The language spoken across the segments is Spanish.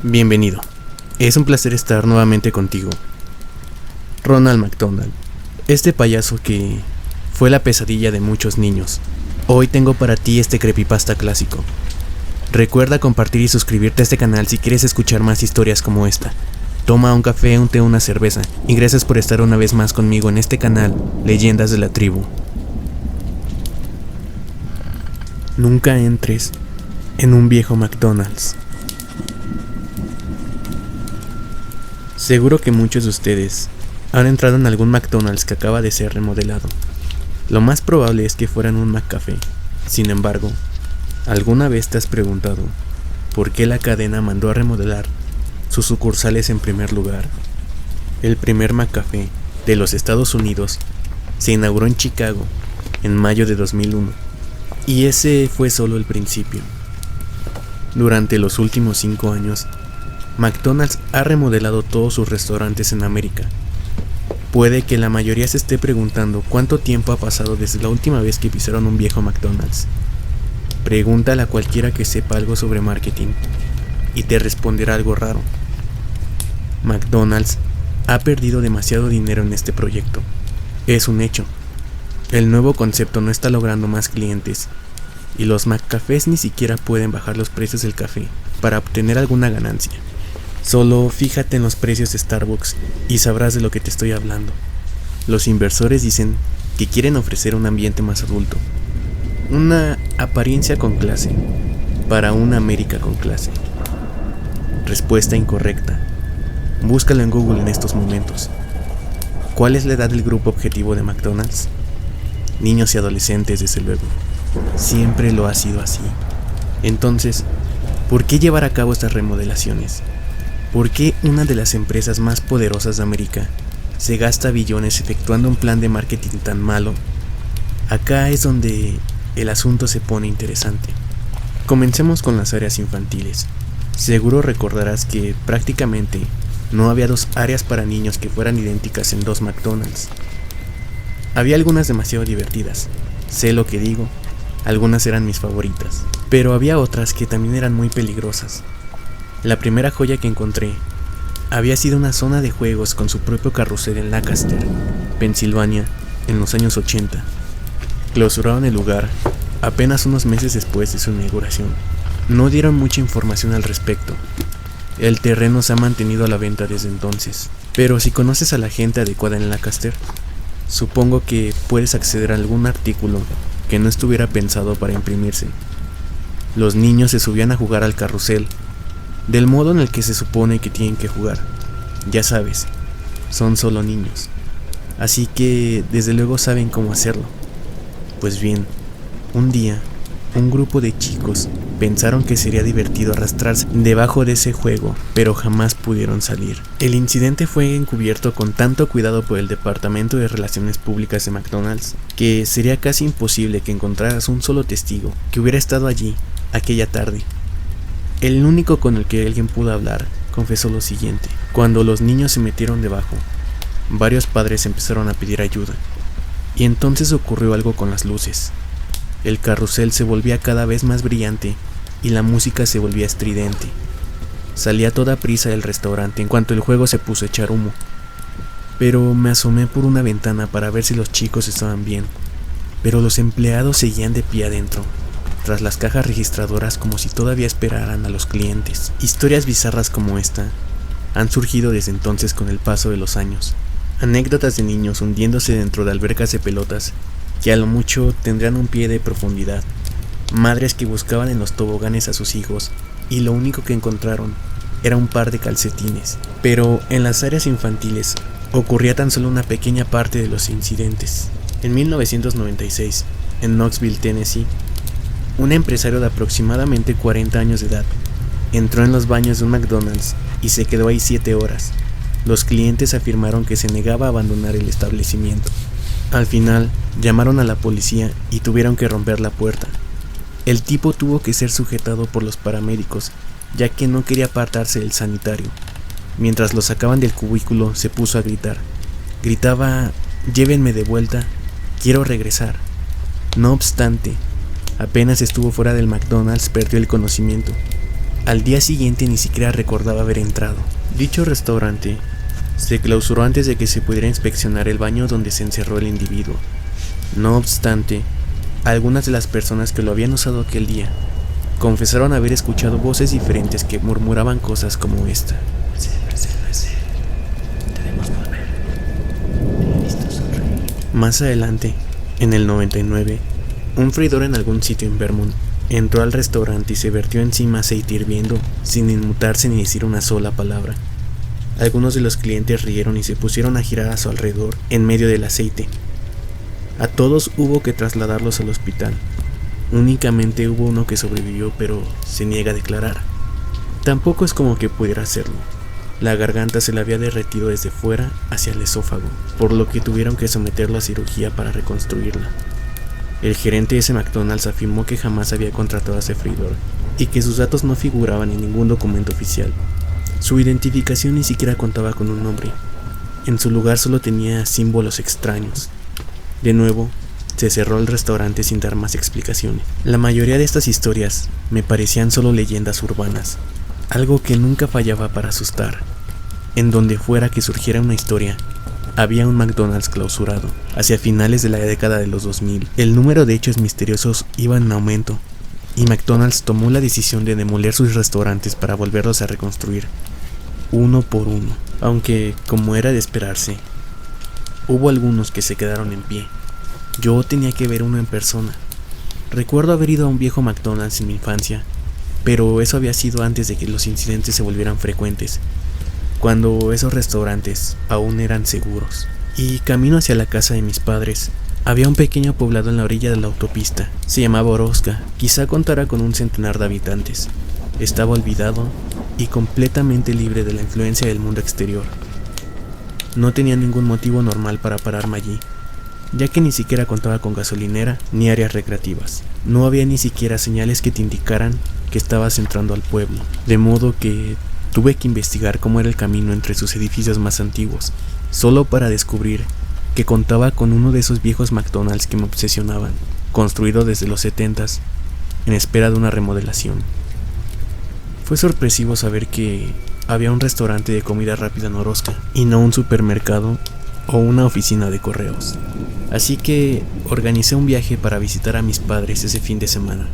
Bienvenido. Es un placer estar nuevamente contigo. Ronald McDonald, este payaso que fue la pesadilla de muchos niños. Hoy tengo para ti este creepypasta clásico. Recuerda compartir y suscribirte a este canal si quieres escuchar más historias como esta. Toma un café, un té, una cerveza y gracias por estar una vez más conmigo en este canal, Leyendas de la Tribu. Nunca entres en un viejo McDonald's. Seguro que muchos de ustedes han entrado en algún McDonald's que acaba de ser remodelado. Lo más probable es que fueran un McCafé. Sin embargo, ¿alguna vez te has preguntado por qué la cadena mandó a remodelar sus sucursales en primer lugar? El primer McCafé de los Estados Unidos se inauguró en Chicago en mayo de 2001, y ese fue solo el principio. Durante los últimos 5 años, McDonald's ha remodelado todos sus restaurantes en América. Puede que la mayoría se esté preguntando cuánto tiempo ha pasado desde la última vez que pisaron un viejo McDonald's. Pregúntale a cualquiera que sepa algo sobre marketing y te responderá algo raro. McDonald's ha perdido demasiado dinero en este proyecto. Es un hecho. El nuevo concepto no está logrando más clientes y los McCafés ni siquiera pueden bajar los precios del café para obtener alguna ganancia. Solo fíjate en los precios de Starbucks y sabrás de lo que te estoy hablando. Los inversores dicen que quieren ofrecer un ambiente más adulto, una apariencia con clase, para una América con clase. Respuesta incorrecta. Búscalo en Google en estos momentos. ¿Cuál es la edad del grupo objetivo de McDonald's? Niños y adolescentes, desde luego. Siempre lo ha sido así. Entonces, ¿por qué llevar a cabo estas remodelaciones? ¿Por qué una de las empresas más poderosas de América se gasta billones efectuando un plan de marketing tan malo? Acá es donde el asunto se pone interesante. Comencemos con las áreas infantiles. Seguro recordarás que prácticamente no había 2 áreas para niños que fueran idénticas en 2 McDonald's. Había algunas demasiado divertidas, sé lo que digo, algunas eran mis favoritas, pero había otras que también eran muy peligrosas. La primera joya que encontré había sido una zona de juegos con su propio carrusel en Lancaster, Pensilvania, en los años 80. Clausuraron el lugar apenas unos meses después de su inauguración. No dieron mucha información al respecto. El terreno se ha mantenido a la venta desde entonces, pero si conoces a la gente adecuada en Lancaster, supongo que puedes acceder a algún artículo que no estuviera pensado para imprimirse. Los niños se subían a jugar al carrusel del modo en el que se supone que tienen que jugar. Ya sabes, son solo niños, así que desde luego saben cómo hacerlo. Pues bien, un día, un grupo de chicos pensaron que sería divertido arrastrarse debajo de ese juego, pero jamás pudieron salir. El incidente fue encubierto con tanto cuidado por el Departamento de Relaciones Públicas de McDonald's que sería casi imposible que encontraras un solo testigo que hubiera estado allí aquella tarde. El único con el que alguien pudo hablar confesó lo siguiente: cuando los niños se metieron debajo, varios padres empezaron a pedir ayuda, y entonces ocurrió algo con las luces. El carrusel se volvía cada vez más brillante y la música se volvía estridente. Salí a toda prisa del restaurante en cuanto el juego se puso a echar humo, pero me asomé por una ventana para ver si los chicos estaban bien, pero los empleados seguían de pie adentro, tras las cajas registradoras, como si todavía esperaran a los clientes. Historias bizarras como esta han surgido desde entonces con el paso de los años. Anécdotas de niños hundiéndose dentro de albercas de pelotas que a lo mucho tendrían un pie de profundidad. Madres que buscaban en los toboganes a sus hijos y lo único que encontraron era un par de calcetines. Pero en las áreas infantiles ocurría tan solo una pequeña parte de los incidentes. En 1996, en Knoxville, Tennessee, un empresario de aproximadamente 40 años de edad entró en los baños de un McDonald's y se quedó ahí 7 horas. Los clientes afirmaron que se negaba a abandonar el establecimiento. Al final, llamaron a la policía y tuvieron que romper la puerta. El tipo tuvo que ser sujetado por los paramédicos, ya que no quería apartarse del sanitario. Mientras lo sacaban del cubículo, se puso a gritar. Gritaba: "Llévenme de vuelta, quiero regresar". No obstante, apenas estuvo fuera del McDonald's, perdió el conocimiento. Al día siguiente ni siquiera recordaba haber entrado. Dicho restaurante se clausuró antes de que se pudiera inspeccionar el baño donde se encerró el individuo. No obstante, algunas de las personas que lo habían usado aquel día confesaron haber escuchado voces diferentes que murmuraban cosas como esta. Más adelante, en el 99, un freidor en algún sitio en Vermont entró al restaurante y se vertió encima aceite hirviendo sin inmutarse ni decir una sola palabra. Algunos de los clientes rieron y se pusieron a girar a su alrededor en medio del aceite. A todos hubo que trasladarlos al hospital. Únicamente hubo uno que sobrevivió, pero se niega a declarar. Tampoco es como que pudiera hacerlo. La garganta se le había derretido desde fuera hacia el esófago, por lo que tuvieron que someterlo a cirugía para reconstruirla. El gerente de ese McDonald's afirmó que jamás había contratado a ese freidor y que sus datos no figuraban en ningún documento oficial. Su identificación ni siquiera contaba con un nombre. En su lugar solo tenía símbolos extraños. De nuevo, se cerró el restaurante sin dar más explicaciones. La mayoría de estas historias me parecían solo leyendas urbanas, algo que nunca fallaba para asustar. En donde fuera que surgiera una historia, había un McDonald's clausurado. Hacia finales de la década de los 2000, el número de hechos misteriosos iba en aumento, y McDonald's tomó la decisión de demoler sus restaurantes para volverlos a reconstruir, uno por uno. Aunque, como era de esperarse, hubo algunos que se quedaron en pie. Yo tenía que ver uno en persona. Recuerdo haber ido a un viejo McDonald's en mi infancia, pero eso había sido antes de que los incidentes se volvieran frecuentes, cuando esos restaurantes aún eran seguros. Y camino hacia la casa de mis padres, había un pequeño poblado en la orilla de la autopista. Se llamaba Orozca, quizá contara con un centenar de habitantes. Estaba olvidado y completamente libre de la influencia del mundo exterior. No tenía ningún motivo normal para pararme allí, ya que ni siquiera contaba con gasolinera ni áreas recreativas. No había ni siquiera señales que te indicaran que estabas entrando al pueblo, de modo que tuve que investigar cómo era el camino entre sus edificios más antiguos, solo para descubrir que contaba con uno de esos viejos McDonald's que me obsesionaban, construido desde los 70s, en espera de una remodelación. Fue sorpresivo saber que había un restaurante de comida rápida en Orozca, y no un supermercado o una oficina de correos. Así que organicé un viaje para visitar a mis padres ese fin de semana,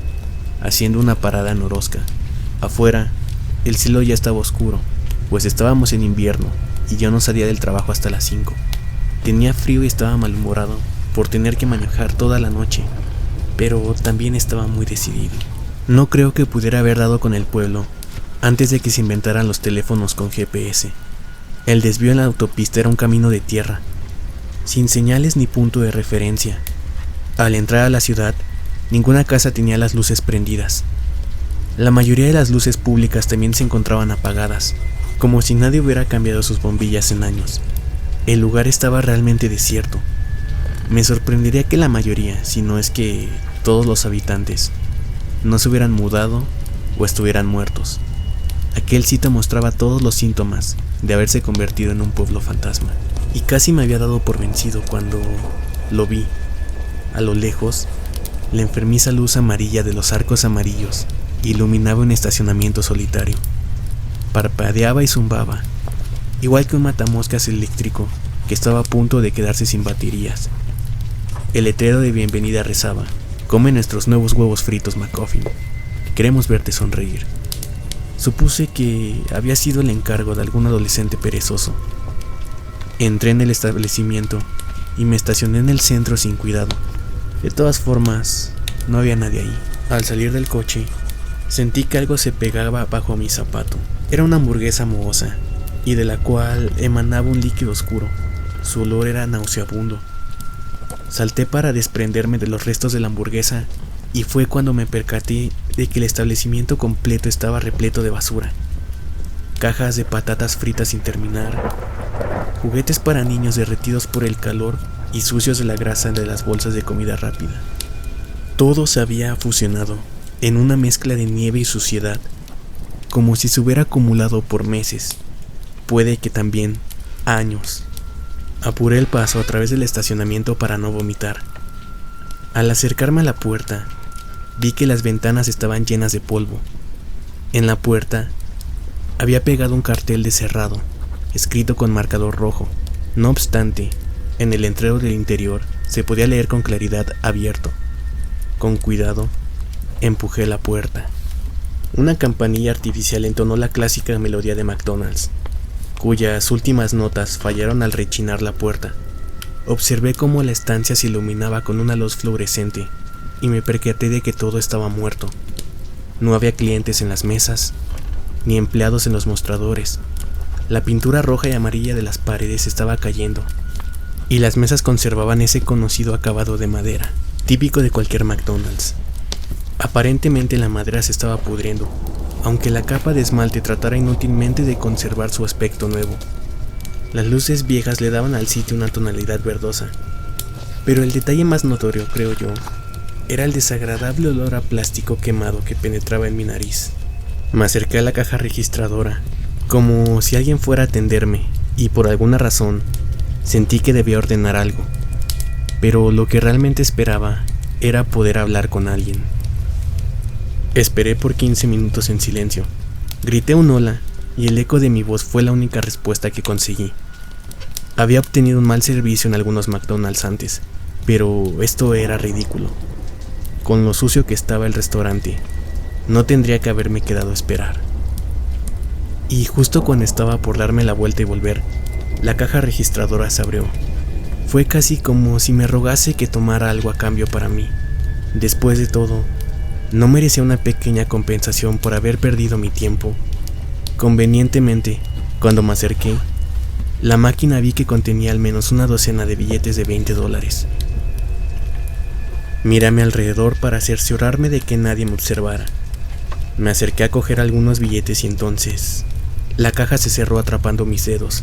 haciendo una parada en Orozca. Afuera, el cielo ya estaba oscuro, pues estábamos en invierno y yo no salía del trabajo hasta las 5. Tenía frío y estaba malhumorado por tener que manejar toda la noche, pero también estaba muy decidido. No creo que pudiera haber dado con el pueblo antes de que se inventaran los teléfonos con GPS. El desvío en la autopista era un camino de tierra, sin señales ni punto de referencia. Al entrar a la ciudad, ninguna casa tenía las luces prendidas. La mayoría de las luces públicas también se encontraban apagadas, como si nadie hubiera cambiado sus bombillas en años. El lugar estaba realmente desierto. Me sorprendería que la mayoría, si no es que todos los habitantes, no se hubieran mudado o estuvieran muertos. Aquel sitio mostraba todos los síntomas de haberse convertido en un pueblo fantasma. Y casi me había dado por vencido cuando lo vi. A lo lejos, la enfermiza luz amarilla de los arcos amarillos iluminaba un estacionamiento solitario. Parpadeaba y zumbaba, igual que un matamoscas eléctrico que estaba a punto de quedarse sin baterías. El letrero de bienvenida rezaba: "Come nuestros nuevos huevos fritos, McCoffin. Queremos verte sonreír". Supuse que había sido el encargo de algún adolescente perezoso. Entré en el establecimiento y me estacioné en el centro sin cuidado. De todas formas, no había nadie ahí. Al salir del coche, sentí que algo se pegaba bajo mi zapato. Era una hamburguesa mohosa y de la cual emanaba un líquido oscuro. Su olor era nauseabundo. Salté para desprenderme de los restos de la hamburguesa y fue cuando me percaté de que el establecimiento completo estaba repleto de basura. Cajas de patatas fritas sin terminar, juguetes para niños derretidos por el calor y sucios de la grasa de las bolsas de comida rápida. Todo se había fusionado en una mezcla de nieve y suciedad, como si se hubiera acumulado por meses, puede que también años. Apuré el paso a través del estacionamiento para no vomitar. Al acercarme a la puerta, vi que las ventanas estaban llenas de polvo. En la puerta había pegado un cartel de cerrado, escrito con marcador rojo. No obstante, en el letrero del interior se podía leer con claridad abierto. Con cuidado, empujé la puerta. Una campanilla artificial entonó la clásica melodía de McDonald's, cuyas últimas notas fallaron al rechinar la puerta. Observé cómo la estancia se iluminaba con una luz fluorescente y me percaté de que todo estaba muerto. No había clientes en las mesas, ni empleados en los mostradores. La pintura roja y amarilla de las paredes estaba cayendo, y las mesas conservaban ese conocido acabado de madera, típico de cualquier McDonald's. Aparentemente la madera se estaba pudriendo, aunque la capa de esmalte tratara inútilmente de conservar su aspecto nuevo. Las luces viejas le daban al sitio una tonalidad verdosa, pero el detalle más notorio, creo yo, era el desagradable olor a plástico quemado que penetraba en mi nariz. Me acerqué a la caja registradora, como si alguien fuera a atenderme, y por alguna razón sentí que debía ordenar algo, pero lo que realmente esperaba era poder hablar con alguien. Esperé por 15 minutos en silencio. Grité un hola y el eco de mi voz fue la única respuesta que conseguí. Había obtenido un mal servicio en algunos McDonald's antes, pero esto era ridículo. Con lo sucio que estaba el restaurante, no tendría que haberme quedado a esperar. Y justo cuando estaba por darme la vuelta y volver, la caja registradora se abrió. Fue casi como si me rogase que tomara algo a cambio para mí. Después de todo, ¿no merecía una pequeña compensación por haber perdido mi tiempo? Convenientemente, cuando me acerqué, la máquina vi que contenía al menos una docena de billetes de $20. Miré a mi alrededor para cerciorarme de que nadie me observara. Me acerqué a coger algunos billetes y entonces la caja se cerró atrapando mis dedos.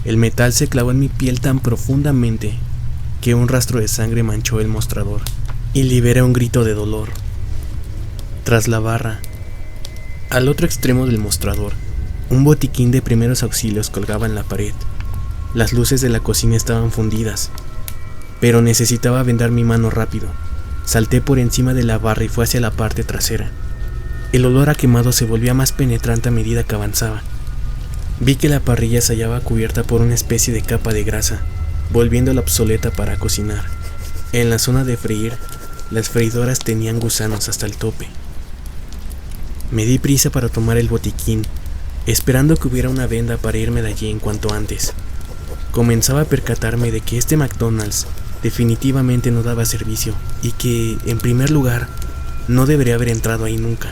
El metal se clavó en mi piel tan profundamente que un rastro de sangre manchó el mostrador y liberé un grito de dolor. Tras la barra, al otro extremo del mostrador, un botiquín de primeros auxilios colgaba en la pared. Las luces de la cocina estaban fundidas, pero necesitaba vendar mi mano rápido. Salté por encima de la barra y fue hacia la parte trasera. El olor a quemado se volvía más penetrante a medida que avanzaba. Vi que la parrilla se hallaba cubierta por una especie de capa de grasa, volviéndola obsoleta para cocinar. En la zona de freír, las freidoras tenían gusanos hasta el tope. Me di prisa para tomar el botiquín, esperando que hubiera una venda para irme de allí en cuanto antes. Comenzaba a percatarme de que este McDonald's definitivamente no daba servicio y que, en primer lugar, no debería haber entrado ahí nunca.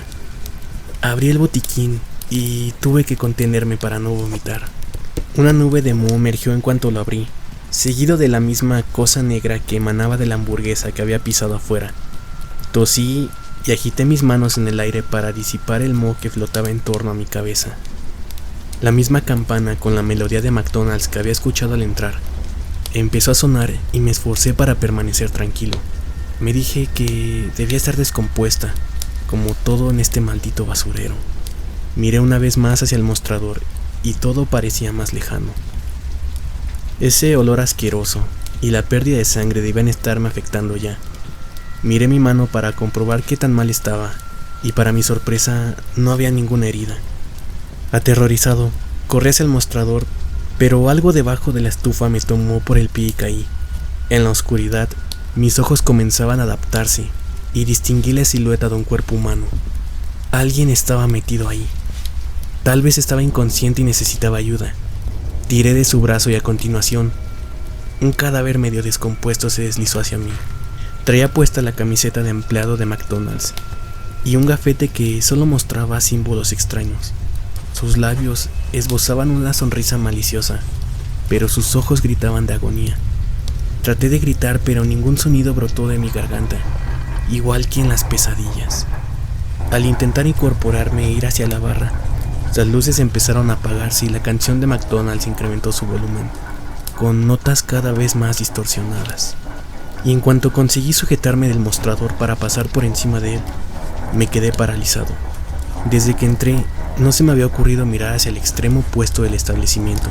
Abrí el botiquín y tuve que contenerme para no vomitar. Una nube de moho emergió en cuanto lo abrí, seguido de la misma cosa negra que emanaba de la hamburguesa que había pisado afuera. Tosí y agité mis manos en el aire para disipar el moho que flotaba en torno a mi cabeza. La misma campana con la melodía de McDonald's que había escuchado al entrar empezó a sonar y me esforcé para permanecer tranquilo. Me dije que debía estar descompuesta, como todo en este maldito basurero. Miré una vez más hacia el mostrador y todo parecía más lejano. Ese olor asqueroso y la pérdida de sangre debían estarme afectando ya. Miré mi mano para comprobar qué tan mal estaba y para mi sorpresa no había ninguna herida. Aterrorizado, corrí hacia el mostrador, pero algo debajo de la estufa me tomó por el pie y caí. En la oscuridad, mis ojos comenzaban a adaptarse y distinguí la silueta de un cuerpo humano. Alguien estaba metido ahí. Tal vez estaba inconsciente y necesitaba ayuda. Tiré de su brazo y a continuación, un cadáver medio descompuesto se deslizó hacia mí. Traía puesta la camiseta de empleado de McDonald's y un gafete que solo mostraba símbolos extraños. Sus labios esbozaban una sonrisa maliciosa, pero sus ojos gritaban de agonía. Traté de gritar, pero ningún sonido brotó de mi garganta, igual que en las pesadillas. Al intentar incorporarme e ir hacia la barra, las luces empezaron a apagarse y la canción de McDonald's incrementó su volumen, con notas cada vez más distorsionadas. Y en cuanto conseguí sujetarme del mostrador para pasar por encima de él, me quedé paralizado. Desde que entré, no se me había ocurrido mirar hacia el extremo opuesto del establecimiento,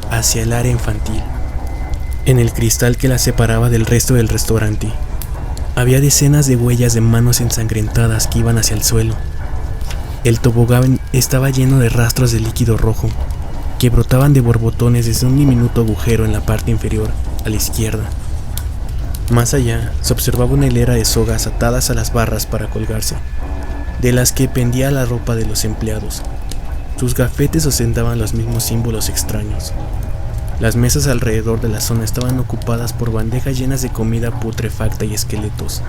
hacia el área infantil. En el cristal que la separaba del resto del restaurante, había decenas de huellas de manos ensangrentadas que iban hacia el suelo. El tobogán estaba lleno de rastros de líquido rojo que brotaban de borbotones desde un diminuto agujero en la parte inferior a la izquierda. Más allá se observaba una hilera de sogas atadas a las barras para colgarse, de las que pendía la ropa de los empleados. Sus gafetes ostentaban los mismos símbolos extraños. Las mesas alrededor de la zona estaban ocupadas por bandejas llenas de comida putrefacta y esqueletos.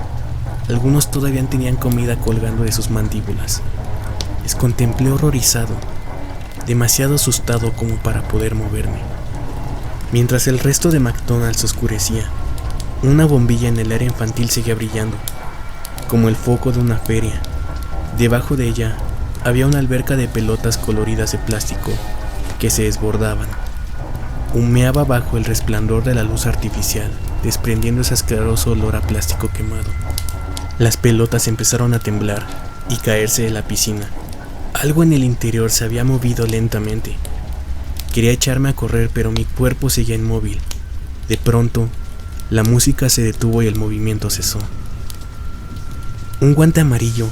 Algunos todavía tenían comida colgando de sus mandíbulas. Les contemplé horrorizado, demasiado asustado como para poder moverme. Mientras el resto de McDonald's se oscurecía, una bombilla en el área infantil seguía brillando, como el foco de una feria. Debajo de ella había una alberca de pelotas coloridas de plástico que se desbordaban. Humeaba bajo el resplandor de la luz artificial, desprendiendo ese asqueroso olor a plástico quemado. Las pelotas empezaron a temblar y caerse de la piscina. Algo en el interior se había movido lentamente. Quería echarme a correr, pero mi cuerpo seguía inmóvil. De pronto, la música se detuvo y el movimiento cesó. Un guante amarillo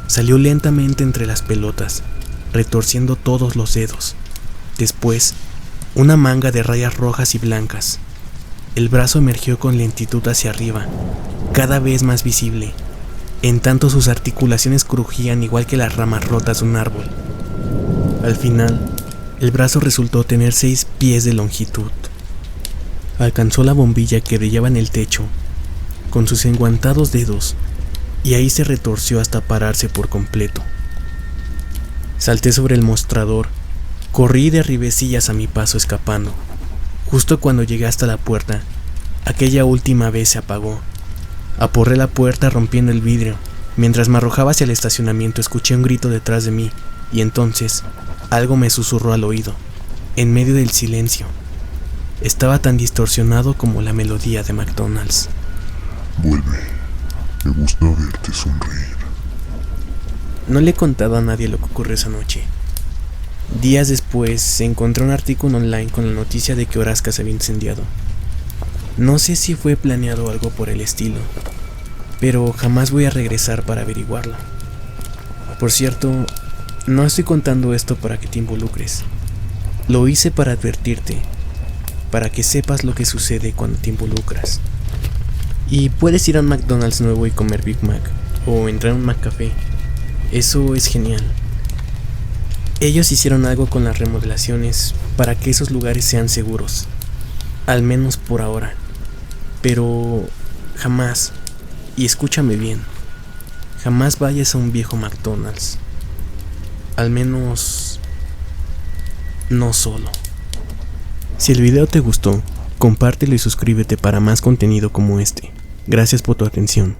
salió lentamente entre las pelotas, retorciendo todos los dedos. Después, una manga de rayas rojas y blancas. El brazo emergió con lentitud hacia arriba, cada vez más visible, en tanto sus articulaciones crujían igual que las ramas rotas de un árbol. Al final, el brazo resultó tener 6 pies de longitud. Alcanzó la bombilla que brillaba en el techo, con sus enguantados dedos, y ahí se retorció hasta pararse por completo. Salté sobre el mostrador, corrí y derribé sillas a mi paso escapando. Justo cuando llegué hasta la puerta, aquella última vez se apagó. Aporré la puerta rompiendo el vidrio. Mientras me arrojaba hacia el estacionamiento escuché un grito detrás de mí y entonces algo me susurró al oído, en medio del silencio. Estaba tan distorsionado como la melodía de McDonald's. Vuelve, me gusta verte sonreír. No le he contado a nadie lo que ocurrió esa noche. Días después se encontró un artículo online con la noticia de que Orasca se había incendiado. No sé si fue planeado o algo por el estilo, pero jamás voy a regresar para averiguarlo. Por cierto, no estoy contando esto para que te involucres. Lo hice para advertirte, para que sepas lo que sucede cuando te involucras. Y puedes ir a un McDonald's nuevo y comer Big Mac, o entrar a un McCafé. Eso es genial. Ellos hicieron algo con las remodelaciones para que esos lugares sean seguros, al menos por ahora. Pero jamás, y escúchame bien, jamás vayas a un viejo McDonald's. Al menos no solo. Si el video te gustó, compártelo y suscríbete para más contenido como este. Gracias por tu atención.